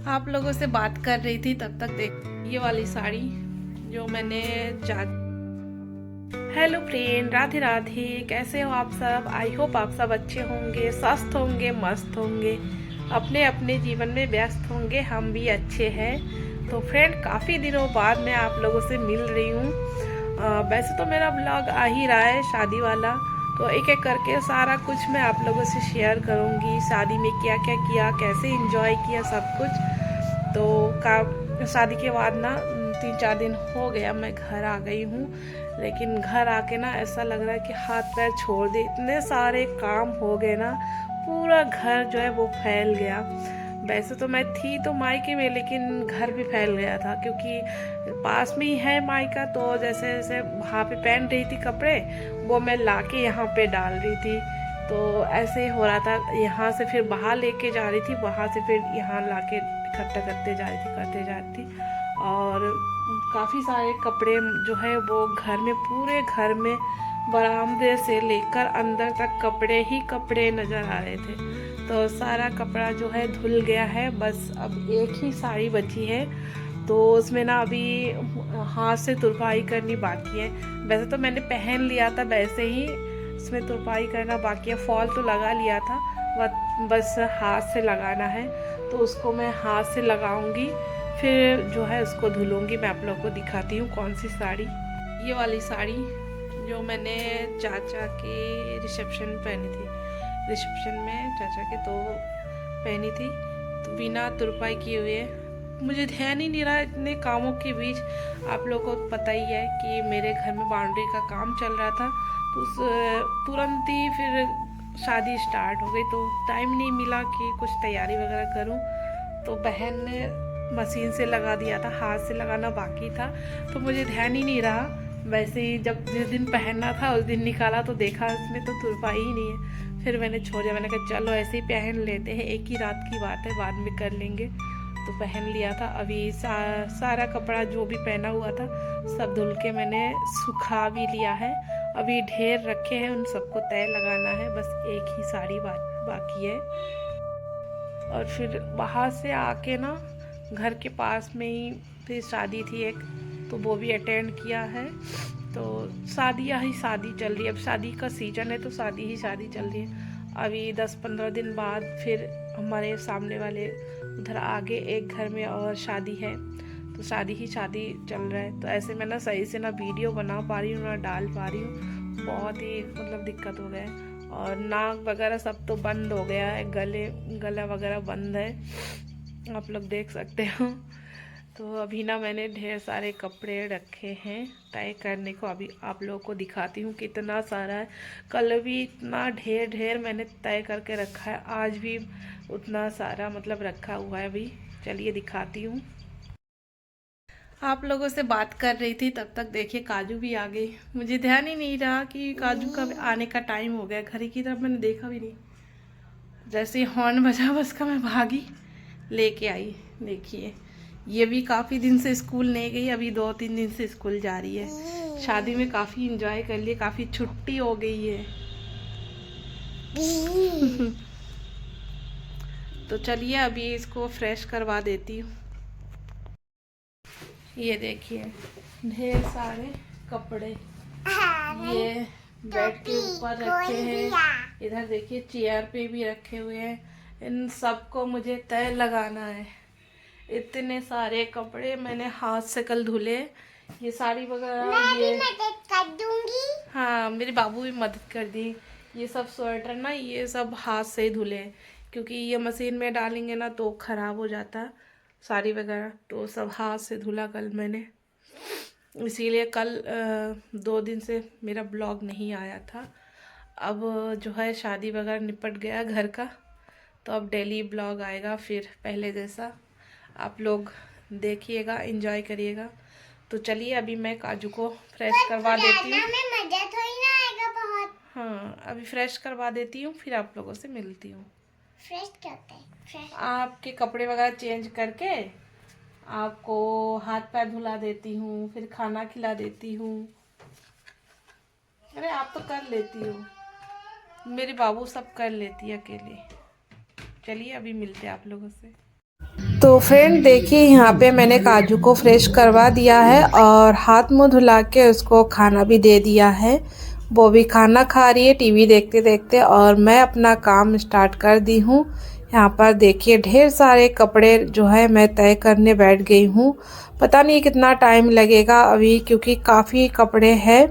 आप लोगों से बात कर रही थी तब तक देख ये वाली साड़ी जो मैंने जा हेलो फ्रेंड, राधे राधे। कैसे हो आप सब? आई होप आप सब अच्छे होंगे, स्वस्थ होंगे, मस्त होंगे, अपने अपने जीवन में व्यस्त होंगे। हम भी अच्छे हैं। तो फ्रेंड, काफ़ी दिनों बाद मैं आप लोगों से मिल रही हूँ। वैसे तो मेरा ब्लॉग आ ही रहा है शादी वाला, तो एक एक करके सारा कुछ मैं आप लोगों से शेयर करूँगी। शादी में क्या क्या किया, कैसे इंजॉय किया, सब कुछ। तो शादी के बाद ना 3-4 दिन हो गया मैं घर आ गई हूँ। लेकिन घर आके ना ऐसा लग रहा है कि हाथ पैर छोड़ दे, इतने सारे काम हो गए ना, पूरा घर जो है वो फैल गया। वैसे तो मैं थी तो मायके में, लेकिन घर भी फैल गया था क्योंकि पास में ही है मायका। तो जैसे जैसे वहाँ पे पहन रही थी कपड़े, वो मैं लाके यहाँ पे डाल रही थी। तो ऐसे ही हो रहा था, यहाँ से फिर बाहर लेके जा रही थी, वहाँ से फिर यहाँ लाके इकट्ठा करते जा रही थी, करते जा रही थी। और काफ़ी सारे कपड़े जो है वो घर में, पूरे घर में बरामदे से लेकर अंदर तक कपड़े ही कपड़े नज़र आ रहे थे। तो सारा कपड़ा जो है धुल गया है, बस अब एक ही साड़ी बची है। तो उसमें ना अभी हाथ से तुरपाई करनी बाकी है। वैसे तो मैंने पहन लिया था, वैसे ही उसमें तुरपाई करना बाकी है। फॉल तो लगा लिया था, बस हाथ से लगाना है। तो उसको मैं हाथ से लगाऊंगी, फिर जो है उसको धुलूंगी। मैं आप लोगों को दिखाती हूँ कौन सी साड़ी। ये वाली साड़ी जो मैंने चाचा के रिसेप्शन में पहनी थी, रिसेप्शन में चाचा के तो पहनी थी, तो बिना तुरपाई किए हुए। मुझे ध्यान ही नहीं रहा इतने कामों के बीच। आप लोगों को पता ही है कि मेरे घर में बाउंड्री का काम चल रहा था, तो तुरंत ही फिर शादी स्टार्ट हो गई। तो टाइम नहीं मिला कि कुछ तैयारी वगैरह करूं। तो बहन ने मशीन से लगा दिया था, हाथ से लगाना बाकी था, तो मुझे ध्यान ही नहीं रहा। वैसे ही जब जिस दिन पहनना था उस दिन निकाला तो देखा इसमें तो तुरपाई ही नहीं है। फिर मैंने छोड़ दिया, मैंने कहा चलो ऐसे ही पहन लेते हैं, एक ही रात की बात है, बाद में कर लेंगे। तो पहन लिया था। अभी सारा कपड़ा जो भी पहना हुआ था सब धुल के मैंने सुखा भी लिया है। अभी ढेर रखे हैं, उन सबको तय लगाना है, बस एक ही साड़ी बाकी है। और फिर वहाँ से आके ना घर के पास में ही फिर शादी थी एक, तो वो भी अटेंड किया है। तो शादियाँ ही शादी चल रही है, अब शादी का सीजन है तो शादी ही शादी चल रही है। अभी 10-15 दिन बाद फिर हमारे सामने वाले उधर आगे एक घर में और शादी है, तो शादी ही शादी चल रहा है। तो ऐसे मैं ना सही से ना वीडियो बना पा रही हूँ ना डाल पा रही हूँ, बहुत ही मतलब दिक्कत हो गया है। और नाक वगैरह सब तो बंद हो गया है, गला वगैरह बंद है, आप लोग देख सकते हो। तो अभी ना मैंने ढेर सारे कपड़े रखे हैं तय करने को, अभी आप लोगों को दिखाती हूँ कितना सारा है। कल भी इतना ढेर ढेर मैंने तय करके रखा है, आज भी उतना सारा मतलब रखा हुआ है। अभी चलिए दिखाती हूँ। आप लोगों से बात कर रही थी तब तक देखिए काजू भी आ गई। मुझे ध्यान ही नहीं रहा कि काजू का आने का टाइम हो गया, घर की तरफ मैंने देखा भी नहीं। जैसे ही हॉर्न बजा बस का मैं भागी, लेके आई। देखिए ये भी काफ़ी दिन से स्कूल नहीं गई, अभी 2-3 दिन से स्कूल जा रही है। शादी में काफ़ी इंजॉय कर लिए, काफ़ी छुट्टी हो गई है। तो चलिए अभी इसको फ्रेश करवा देती हूँ। ये देखिए ढेर सारे कपड़े, ये बेड के ऊपर रखे हैं, इधर देखिए चेयर पे भी रखे हुए हैं। इन सबको मुझे तय लगाना है। इतने सारे कपड़े मैंने हाथ से कल धुले। ये साड़ी वगैरह ये मदद कर दूंगी। हाँ, मेरे बाबू भी मदद कर दी। ये सब स्वेटर ना ये सब हाथ से ही धुले, क्योंकि ये मशीन में डालेंगे ना तो ख़राब हो जाता साड़ी वगैरह, तो सब हाथ से धुला कल मैंने। इसीलिए कल 2 दिन से मेरा ब्लॉग नहीं आया था। अब जो है शादी वगैरह निपट गया घर का, तो अब डेली ब्लॉग आएगा फिर पहले जैसा। आप लोग देखिएगा, एंजॉय करिएगा। तो चलिए अभी मैं काजू को फ्रेश करवा देती हूँ। मजा थोड़ी ना आएगा बहुत। हाँ, अभी फ्रेश करवा देती हूँ, फिर आप लोगों से मिलती हूँ। फ्रेश क्या होता है? फ्रेश आपके कपड़े वगैरह चेंज करके आपको हाथ पैर धुला देती हूँ, फिर खाना खिला देती हूँ। अरे आप तो कर लेती हो, मेरे बाबू सब कर लेती है अकेले। चलिए अभी मिलते हैं आप लोगों से। तो फ्रेंड देखिए, यहाँ पे मैंने काजू को फ्रेश करवा दिया है और हाथ मुंह धुला के उसको खाना भी दे दिया है। वो भी खाना खा रही है टीवी देखते देखते, और मैं अपना काम स्टार्ट कर दी हूँ। यहाँ पर देखिए ढेर सारे कपड़े जो है मैं तय करने बैठ गई हूँ। पता नहीं कितना टाइम लगेगा अभी, क्योंकि काफ़ी कपड़े हैं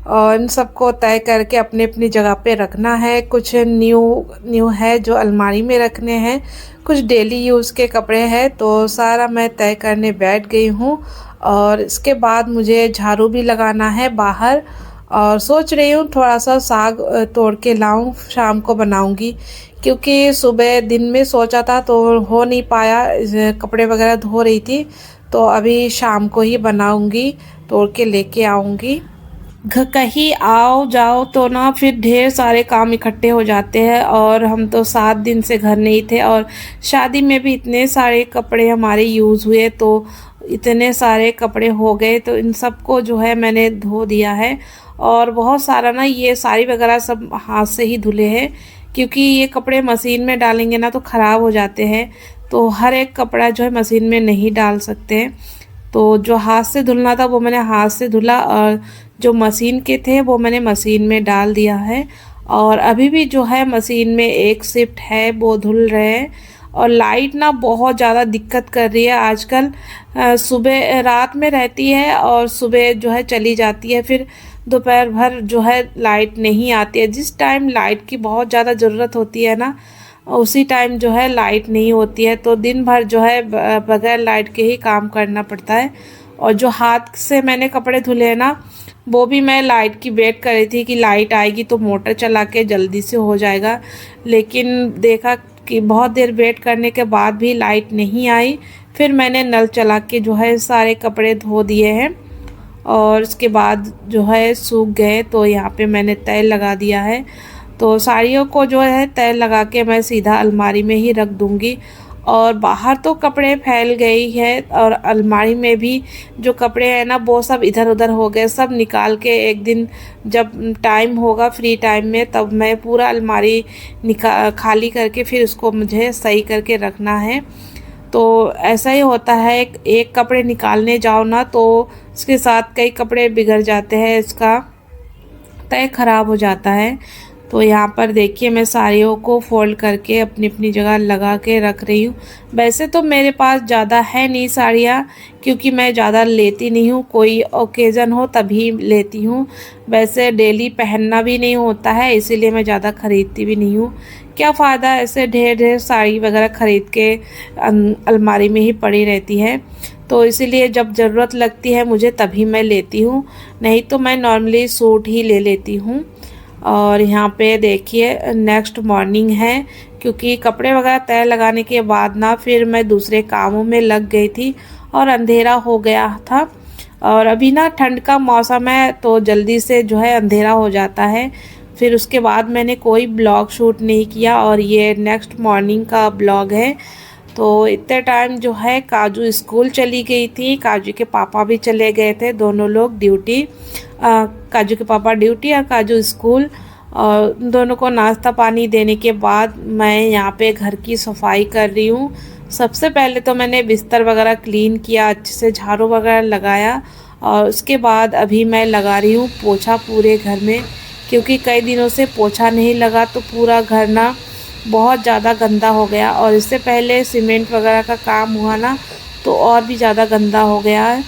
और इन सबको तय करके अपने अपनी जगह पे रखना है। कुछ न्यू न्यू है जो अलमारी में रखने हैं, कुछ डेली यूज़ के कपड़े हैं, तो सारा मैं तय करने बैठ गई हूँ। और इसके बाद मुझे झाड़ू भी लगाना है बाहर, और सोच रही हूँ थोड़ा सा साग तोड़ के लाऊं, शाम को बनाऊंगी। क्योंकि सुबह दिन में सोचा था तो हो नहीं पाया, कपड़े वगैरह धो रही थी, तो अभी शाम को ही बनाऊंगी, तोड़ के लेके आऊंगी। कहीं आओ जाओ तो ना फिर ढेर सारे काम इकट्ठे हो जाते हैं, और हम तो 7 दिन से घर नहीं थे, और शादी में भी इतने सारे कपड़े हमारे यूज़ हुए, तो इतने सारे कपड़े हो गए, तो इन सबको जो है मैंने धो दिया है। और बहुत सारा ना ये साड़ी वगैरह सब हाथ से ही धुले हैं, क्योंकि ये कपड़े मशीन में डालेंगे ना तो ख़राब हो जाते हैं, तो हर एक कपड़ा जो है मशीन में नहीं डाल सकते हैं। तो जो हाथ से धुलना था वो मैंने हाथ से धुला, और जो मशीन के थे वो मैंने मशीन में डाल दिया है। और अभी भी जो है मशीन में एक शिफ्ट है वो धुल रहे हैं। और लाइट ना बहुत ज़्यादा दिक्कत कर रही है आजकल। सुबह रात में रहती है और सुबह जो है चली जाती है, फिर दोपहर भर जो है लाइट नहीं आती है। जिस टाइम लाइट की बहुत ज़्यादा ज़रूरत होती है ना, उसी टाइम जो है लाइट नहीं होती है, तो दिन भर जो है बगैर लाइट के ही काम करना पड़ता है। और जो हाथ से मैंने कपड़े धुले हैं ना, वो भी मैं लाइट की वेट कर रही थी कि लाइट आएगी तो मोटर चला के जल्दी से हो जाएगा, लेकिन देखा कि बहुत देर वेट करने के बाद भी लाइट नहीं आई। फिर मैंने नल चला के जो है सारे कपड़े धो दिए हैं, और उसके बाद जो है सूख गए, तो यहाँ पे मैंने तय लगा दिया है। तो साड़ियों को जो है तय लगा के मैं सीधा अलमारी में ही रख दूँगी। और बाहर तो कपड़े फैल गई है, और अलमारी में भी जो कपड़े हैं ना वो सब इधर उधर हो गए। सब निकाल के एक दिन जब टाइम होगा फ्री टाइम में, तब मैं पूरा अलमारी खाली करके फिर उसको मुझे सही करके रखना है। तो ऐसा ही होता है, एक कपड़े निकालने जाओ ना तो उसके साथ कई कपड़े बिगड़ जाते हैं, इसका तय खराब हो जाता है। तो यहाँ पर देखिए मैं साड़ियों को फोल्ड करके अपनी अपनी जगह लगा के रख रही हूँ। वैसे तो मेरे पास ज़्यादा है नहीं साड़ियाँ, क्योंकि मैं ज़्यादा लेती नहीं हूँ, कोई ओकेज़न हो तभी लेती हूँ। वैसे डेली पहनना भी नहीं होता है, इसीलिए मैं ज़्यादा ख़रीदती भी नहीं हूँ। क्या फ़ायदा ऐसे ढेर ढेर साड़ी वगैरह ख़रीद के अलमारी में ही पड़ी रहती है। तो इसीलिए जब ज़रूरत लगती है मुझे तभी मैं लेती हूँ, नहीं तो मैं नॉर्मली सूट ही ले लेती हूँ। और यहाँ पे देखिए नेक्स्ट मॉर्निंग है, क्योंकि कपड़े वगैरह तय लगाने के बाद ना फिर मैं दूसरे कामों में लग गई थी, और अंधेरा हो गया था। और अभी ना ठंड का मौसम है, तो जल्दी से जो है अंधेरा हो जाता है। फिर उसके बाद मैंने कोई ब्लॉग शूट नहीं किया, और ये नेक्स्ट मॉर्निंग का ब्लॉग है। तो इतने टाइम जो है काजू स्कूल चली गई थी, काजू के पापा भी चले गए थे, दोनों लोग ड्यूटी। काजू के पापा ड्यूटी और काजू स्कूल, और दोनों को नाश्ता पानी देने के बाद मैं यहाँ पे घर की सफाई कर रही हूँ। सबसे पहले तो मैंने बिस्तर वगैरह क्लीन किया, अच्छे से झाड़ू वगैरह लगाया, और उसके बाद अभी मैं लगा रही हूँ पोछा पूरे घर में, क्योंकि कई दिनों से पोछा नहीं लगा, तो पूरा घर ना बहुत ज़्यादा गंदा हो गया। और इससे पहले सीमेंट वगैरह का काम हुआ ना, तो और भी ज़्यादा गंदा हो गया है।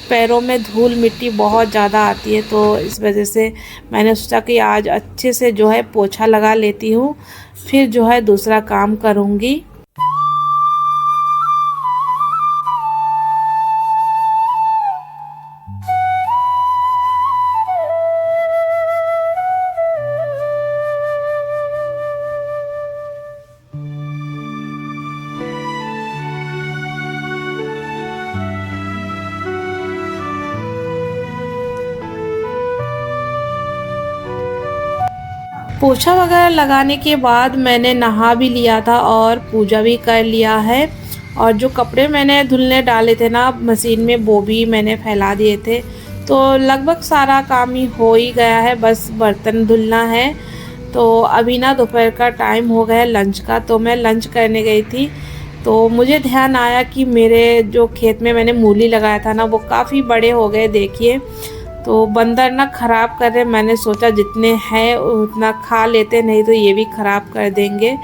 पैरों में धूल मिट्टी बहुत ज़्यादा आती है, तो इस वजह से मैंने सोचा कि आज अच्छे से जो है पोछा लगा लेती हूँ, फिर जो है दूसरा काम करूँगी। पोछा वगैरह लगाने के बाद मैंने नहा भी लिया था और पूजा भी कर लिया है। और जो कपड़े मैंने धुलने डाले थे ना मशीन में, वो भी मैंने फैला दिए थे। तो लगभग सारा काम ही हो ही गया है, बस बर्तन धुलना है। तो अभी ना दोपहर का टाइम हो गया है लंच का, तो मैं लंच करने गई थी। तो मुझे ध्यान आया कि मेरे जो खेत में मैंने मूली लगाया था ना, वो काफ़ी बड़े हो गए देखिए। तो बंदर ना ख़राब कर रहे, मैंने सोचा जितने हैं उतना खा लेते, नहीं तो ये भी ख़राब कर देंगे।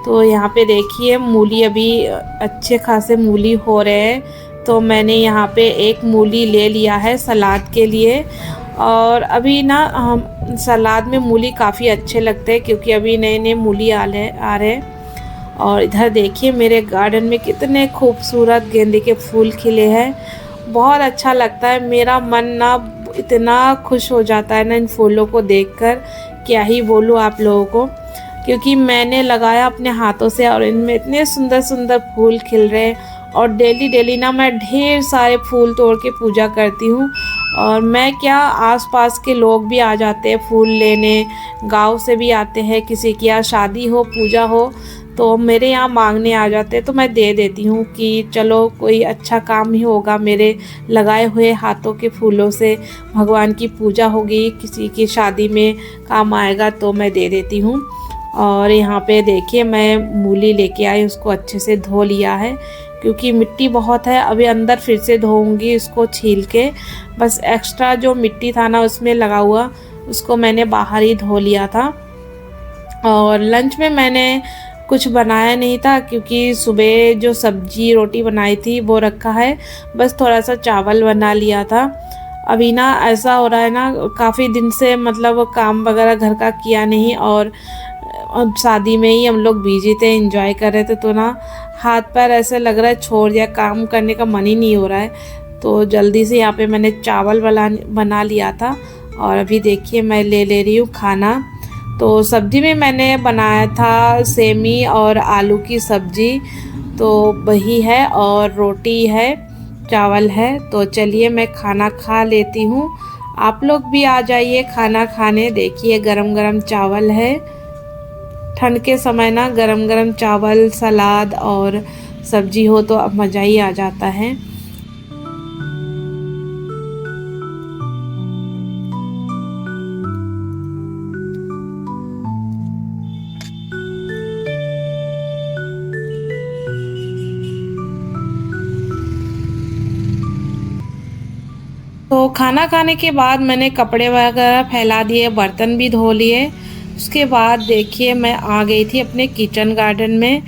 तो यहाँ पे देखिए मूली अभी अच्छे खासे मूली हो रहे हैं। तो मैंने यहाँ पे एक मूली ले लिया है सलाद के लिए। और अभी ना हम सलाद में मूली काफ़ी अच्छे लगते हैं, क्योंकि अभी नए नए मूली आ रहे हैं। और इधर देखिए मेरे गार्डन में कितने खूबसूरत गेंदे के फूल खिले हैं, बहुत अच्छा लगता है। मेरा मन ना इतना खुश हो जाता है ना इन फूलों को देखकर, क्या ही बोलूँ आप लोगों को। क्योंकि मैंने लगाया अपने हाथों से और इनमें इतने सुंदर सुंदर फूल खिल रहे हैं। और डेली डेली ना मैं ढेर सारे फूल तोड़ के पूजा करती हूँ। और मैं क्या, आसपास के लोग भी आ जाते हैं फूल लेने, गांव से भी आते हैं, किसी की यहाँ शादी हो पूजा हो तो मेरे यहाँ मांगने आ जाते हैं। तो मैं दे देती हूँ कि चलो कोई अच्छा काम ही होगा, मेरे लगाए हुए हाथों के फूलों से भगवान की पूजा होगी, किसी की शादी में काम आएगा, तो मैं दे देती हूँ। और यहाँ पे देखिए मैं मूली लेके आई, उसको अच्छे से धो लिया है क्योंकि मिट्टी बहुत है। अभी अंदर फिर से धोऊंगी इसको छील के, बस एक्स्ट्रा जो मिट्टी था ना उसमें लगा हुआ, उसको मैंने बाहर ही धो लिया था। और लंच में मैंने कुछ बनाया नहीं था, क्योंकि सुबह जो सब्जी रोटी बनाई थी वो रखा है, बस थोड़ा सा चावल बना लिया था। अभी ना ऐसा हो रहा है ना, काफ़ी दिन से मतलब काम वगैरह घर का किया नहीं, और अब शादी में ही हम लोग बिजी थे, एंजॉय कर रहे थे, तो ना हाथ पैर ऐसे लग रहा है छोड़ दिया, काम करने का मन ही नहीं हो रहा है। तो जल्दी से यहाँ पे मैंने चावल बना लिया था। और अभी देखिए मैं ले रही हूँ खाना। तो सब्जी में मैंने बनाया था सेमी और आलू की सब्जी, तो वही है, और रोटी है, चावल है। तो चलिए मैं खाना खा लेती हूँ, आप लोग भी आ जाइए खाना खाने। देखिए गरम गरम चावल है, ठंड के समय ना गरम गरम चावल सलाद और सब्जी हो तो अब मज़ा ही आ जाता है। तो खाना खाने के बाद मैंने कपड़े वगैरह फैला दिए, बर्तन भी धो लिए। उसके बाद देखिए मैं आ गई थी अपने किचन गार्डन में।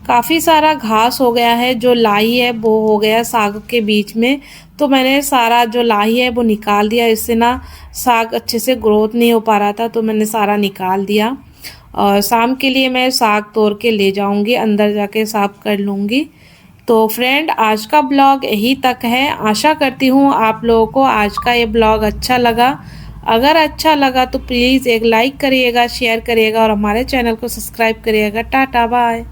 काफ़ी सारा घास हो गया है, जो लाई है वो हो गया साग के बीच में। तो मैंने सारा जो लाई है वो निकाल दिया, इससे ना साग अच्छे से ग्रोथ नहीं हो पा रहा था, तो मैंने सारा निकाल दिया। और शाम के लिए मैं साग तोड़ के ले जाऊंगी, अंदर जाके साफ कर लूँगी। तो फ्रेंड आज का ब्लॉग यही तक है। आशा करती हूँ आप लोगों को आज का ये ब्लॉग अच्छा लगा। अगर अच्छा लगा तो प्लीज़ एक लाइक करिएगा, शेयर करिएगा और हमारे चैनल को सब्सक्राइब करिएगा। Tata bye.